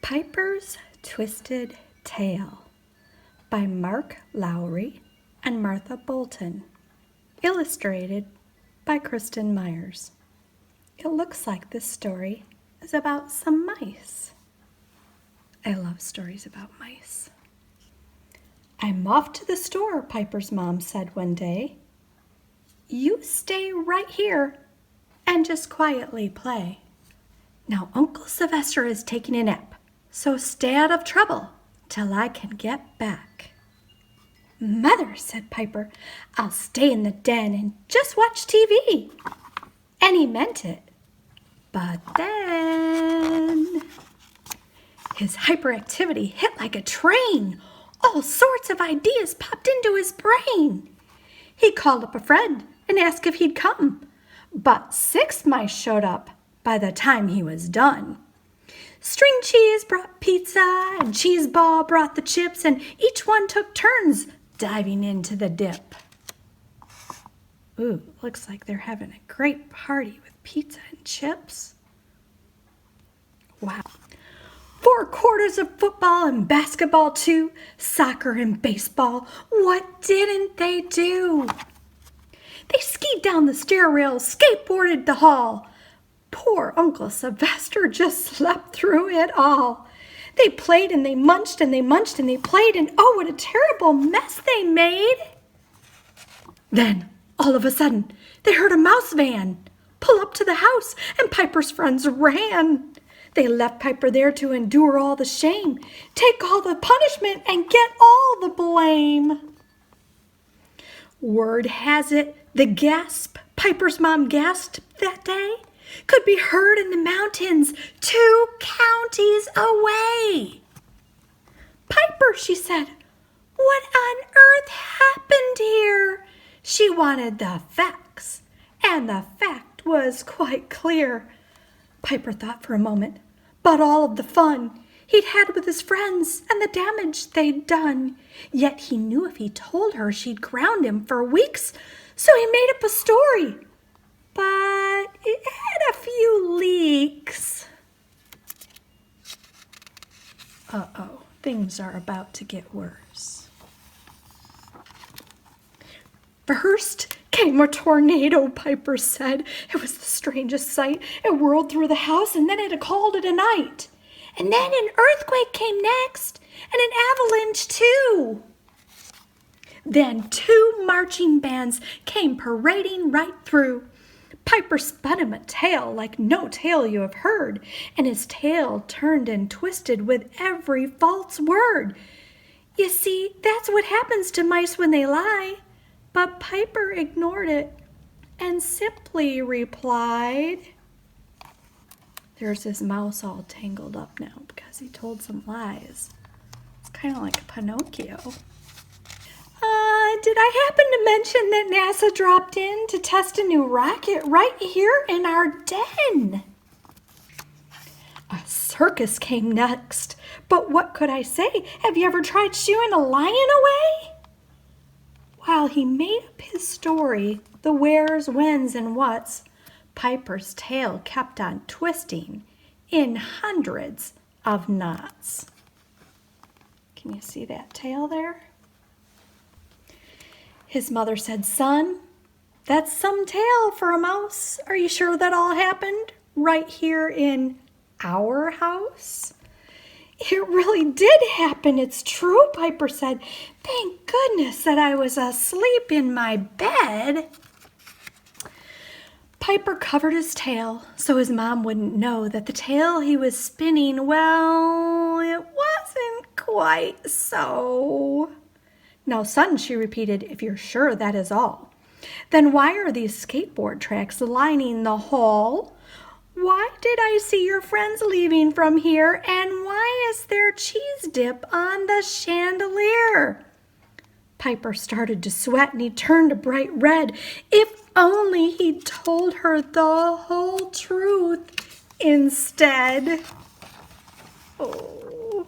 Piper's Twisted Tale by Mark Lowry and Martha Bolton. Illustrated by Kristen Myers. It looks like this story is about some mice. I love stories about mice. "I'm off to the store," Piper's mom said one day. "You stay right here and just quietly play. Now Uncle Sylvester is taking a nap, so stay out of trouble till I can get back." "Mother," said Piper, "I'll stay in the den and just watch TV." And he meant it. But then his hyperactivity hit like a train. All sorts of ideas popped into his brain. He called up a friend and asked if he'd come. But 6 mice showed up by the time he was done. String Cheese brought pizza, and Cheese Ball brought the chips, and each one took turns diving into the dip. Ooh, looks like they're having a great party with pizza and chips. Wow. 4 quarters of football and basketball too, soccer and baseball. What didn't they do? They skied down the stair rails, skateboarded the hall. Poor Uncle Sylvester just slept through it all. They played and they munched and they munched and they played, and oh, what a terrible mess they made. Then, all of a sudden, they heard a mouse van pull up to the house, and Piper's friends ran. They left Piper there to endure all the shame, take all the punishment, and get all the blame. Word has it, the gasp Piper's mom gasped that day could be heard in the mountains 2 counties away. "Piper," she said, "what on earth happened here?" She wanted the facts, and the fact was quite clear. Piper thought for a moment, but all of the fun he'd had with his friends and the damage they'd done. Yet he knew if he told her she'd ground him for weeks, so he made up a story. But it had a few leaks. Uh-oh, things are about to get worse. "First came a tornado," Piper said. "It was the strangest sight. It whirled through the house, and then it called it a night. And then an earthquake came next, and an avalanche too. Then 2 marching bands came parading right through. Piper spun him a tale like no tale you have heard, and his tail turned and twisted with every false word. You see, that's what happens to mice when they lie." But Piper ignored it and simply replied, there's his mouse all tangled up now because he told some lies. It's kind of like Pinocchio. Did I happen to mention that NASA dropped in to test a new rocket right here in our den? A circus came next, but what could I say? Have you ever tried shooing a lion away? While he made up his story, the wheres, whens, and whats, Piper's tail kept on twisting in hundreds of knots. Can you see that tail there? His mother said, "Son, that's some tale for a mouse. Are you sure that all happened right here in our house?" "It really did happen, it's true," Piper said. "Thank goodness that I was asleep in my bed." Piper covered his tail so his mom wouldn't know that the tale he was spinning, well, it wasn't quite so. "Now, son," she repeated, "if you're sure that is all, then why are these skateboard tracks lining the hall? Why did I see your friends leaving from here? And why is there cheese dip on the chandelier?" Piper started to sweat and he turned a bright red. If only he'd told her the whole truth instead. Oh,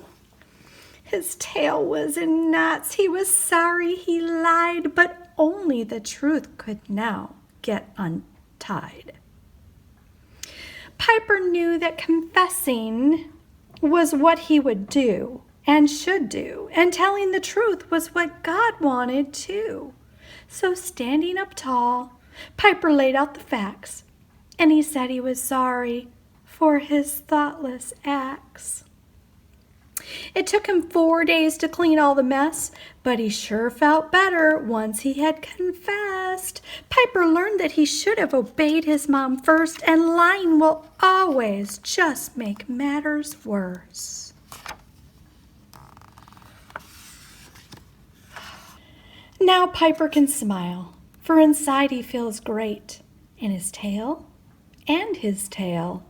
his tail was in knots. He was sorry he lied, but only the truth could now get untied. Piper knew that confessing was what he would do and should do, and telling the truth was what God wanted too. So standing up tall, Piper laid out the facts, and he said he was sorry for his thoughtless acts. It took him 4 days to clean all the mess, but he sure felt better once he had confessed. Piper learned that he should have obeyed his mom first, and lying will always just make matters worse. Now Piper can smile, for inside he feels great, and his tail and his tail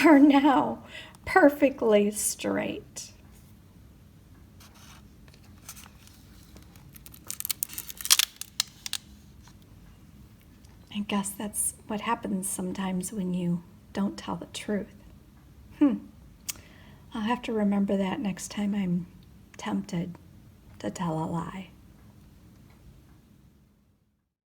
are now perfectly straight. I guess that's what happens sometimes when you don't tell the truth. I'll have to remember that next time I'm tempted to tell a lie.